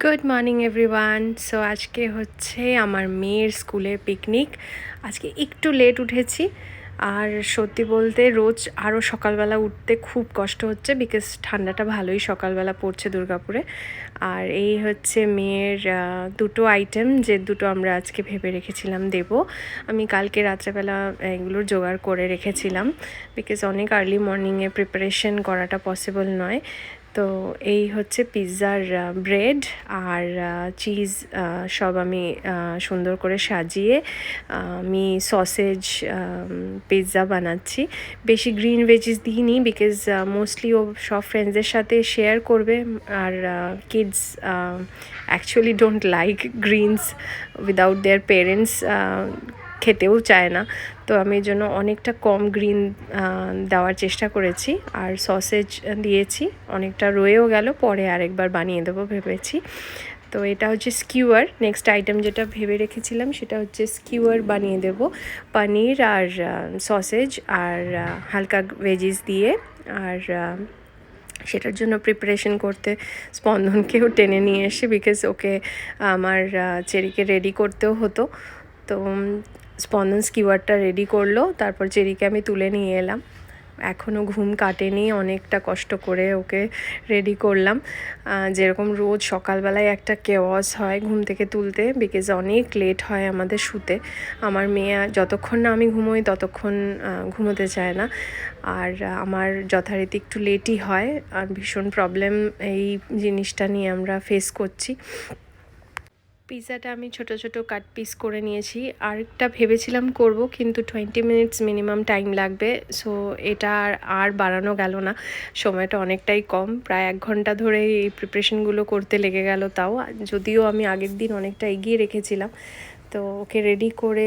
Good morning everyone. So আজকে হচ্ছে আমার মেয়ের স্কুলের পিকনিক। আজকে একটু লেট উঠেছি, আর সত্যি বলতে রোজ আরও সকালবেলা উঠতে খুব কষ্ট হচ্ছে, বিকজ ঠান্ডাটা ভালোই সকালবেলা পড়ছে দুর্গাপুরে। আর এই হচ্ছে মেয়ের দুটো আইটেম, যে দুটো আমরা আজকে ভেবে রেখেছিলাম দেব। আমি কালকে রাত্রেবেলা এগুলোর জোগাড় করে রেখেছিলাম, বিকজ অনেক আর্লি মর্নিংয়ে প্রিপারেশন করাটা পসিবল নয়। তো এই হচ্ছে পিৎজার ব্রেড আর চিজ, সব আমি সুন্দর করে সাজিয়ে আমি সসেজ পিৎজা বানাচ্ছি। বেশি গ্রিন ভেজিস দিইনি, বিকজ মোস্টলি ও সব ফ্রেন্ডসদের সাথে শেয়ার করবে, আর kids actually don't like greens without their parents, খেতেও চায় না। তো আমি এর জন্য অনেকটা কম গ্রিন দেওয়ার চেষ্টা করেছি, আর সসেজ দিয়েছি। অনেকটা রয়েও গেল, পরে আরেকবার বানিয়ে দেবো ভেবেছি। তো এটা হচ্ছে স্কিউয়ার। নেক্সট আইটেম যেটা ভেবে রেখেছিলাম সেটা হচ্ছে স্কিউয়ার বানিয়ে দেব, পনির আর সসেজ আর হালকা ভেজিস দিয়ে। আর সেটার জন্য প্রিপারেশন করতে স্পন্দনকেও টেনে নিয়ে এসে, বিকজ ওকে আমার চেরিকে রেডি করতেও হতো। তো স্পন্দন স্কিউয়ারটা রেডি করলো, তারপর চেরিকে আমি তুলে নিয়ে এলাম। এখনও ঘুম কাটেনি, অনেকটা কষ্ট করে ওকে রেডি করলাম। যেরকম রোজ সকালবেলায় একটা কেওয়াস হয় ঘুম থেকে তুলতে, বিকজ অনেক লেট হয় আমাদের শুতে। আমার মেয়ে যতক্ষণ না আমি ঘুমোই ততক্ষণ ঘুমোতে চায় না, আর আমার যথারীতি একটু লেটই হয়। আর ভীষণ প্রবলেম এই জিনিসটা নিয়ে আমরা ফেস করছি। পিৎজাটা আমি ছোট ছোট কাট পিস করে নিয়েছি। আরেকটা ভেবেছিলাম করব, কিন্তু 20 মিনিটস মিনিমাম টাইম লাগবে। সো এটা আর বাড়ানো গেল না, সময়টা অনেকটাই কম। প্রায় 1 ঘন্টা ধরে এই প্রিপারেশনগুলো করতে লেগে গেল। তাও যদিও আমি আগের দিন অনেকটা এগিয়ে রেখেছিলাম। তো ওকে রেডি করে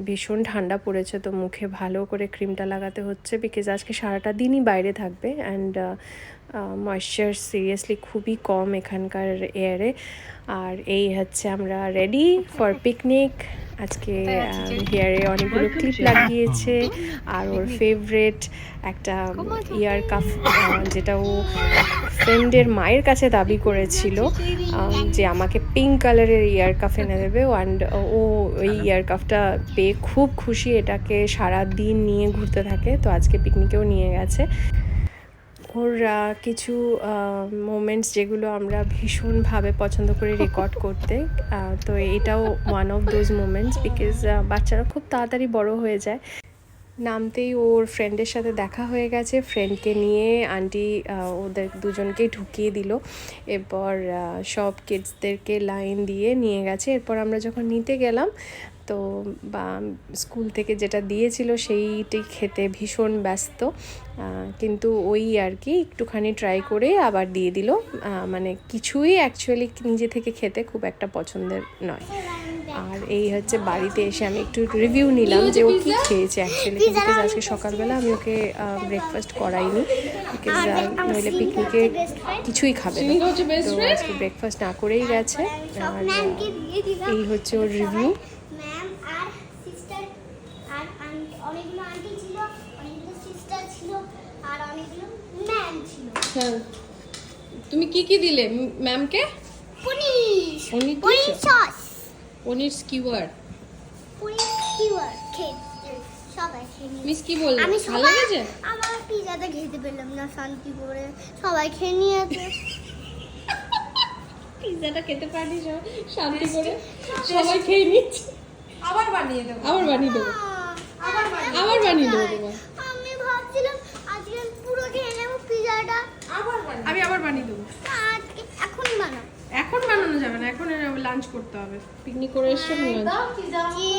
ভীষণ ঠান্ডা পড়েছে, তো মুখে ভালো করে ক্রিমটা লাগাতে হচ্ছে, বিকজ আজকে সারাটা দিনই বাইরে থাকবে। অ্যান্ড ময়েশ্চার সিরিয়াসলি খুবই কম এখানকার এয়ারে। আর এই হচ্ছে আমরা রেডি ফর পিকনিক। আজকে হেয়ারে অনেকগুলো ক্লিপ লাগিয়েছে, আর ওর ফেভারেট একটা ইয়ার কাফ, যেটা ও ফ্রেন্ডের মায়ের কাছে দাবি করেছিল যে আমাকে পিঙ্ক কালারের ইয়ার কাফ এনে দেবে। অ্যান্ড ও ওই ইয়ার কাফটা পেয়ে খুব খুশি, এটাকে সারা দিন নিয়ে ঘুরতে থাকে। তো আজকে পিকনিকেও নিয়ে গেছে। ওর কিছু মোমেন্টস যেগুলো আমরা ভীষণভাবে পছন্দ করি রেকর্ড করতে, তো এটাও one of those moments, because বাচ্চারা খুব তাড়াতাড়ি বড় হয়ে যায়। নামতেই ওর ফ্রেন্ডের সাথে দেখা হয়ে গেছে, ফ্রেন্ডকে নিয়ে আন্টি ওদের দুজনকেই ঢুকিয়ে দিল। এরপর সব কিডসদেরকে লাইন দিয়ে নিয়ে গেছে। এরপর আমরা যখন নিতে গেলাম, তো স্কুল থেকে যেটা দিয়েছিল সেইটি খেতে ভীষণ ব্যস্ত, কিন্তু ওই আর কি একটুখানি ট্রাই করে আবার দিয়ে দিল। মানে কিছুই অ্যাকচুয়ালি নিজে থেকে খেতে খুব একটা পছন্দের নয়। আর এই হচ্ছে বাড়িতে এসে আমি একটু রিভিউ নিলাম যে ও কী খেয়েছে অ্যাকচুয়ালি, বিকজ আজকে সকালবেলা আমি ওকে ব্রেকফাস্ট করাইনি, বিকজ নইলে পিকনিকে কিছুই খাবে না। তো আজকে ব্রেকফাস্ট না করেই গেছে। আর এই হচ্ছে ওর রিভিউ। তুমি কি কি দিলে ম্যামকে? পনির সস, পনির স্কিউয়ার। সবাই খেয়ে মিস কি বললে? আমি ভালো লেগেছে? আমার পিজাটা খেতে পেলাম না শান্তি করে, সবাই খেয়ে নিয়েছে। পিৎজাটা খেতে পারিস শান্তি করে, সবাই খেয়ে নিচ্ছে। আবার বানিয়ে দেবো আবার বানিয়ে দেবো তোমার। আমি ভাবছিলাম আজকে পুরো খেয়ে নেবো পিজাটা। আমি আবার বানিয়ে দেবো। আজকে এখনই বানাও। এখন বানানো যাবে না, এখন লাঞ্চ করতে হবে। পিকনিক করে এসছো? চিজ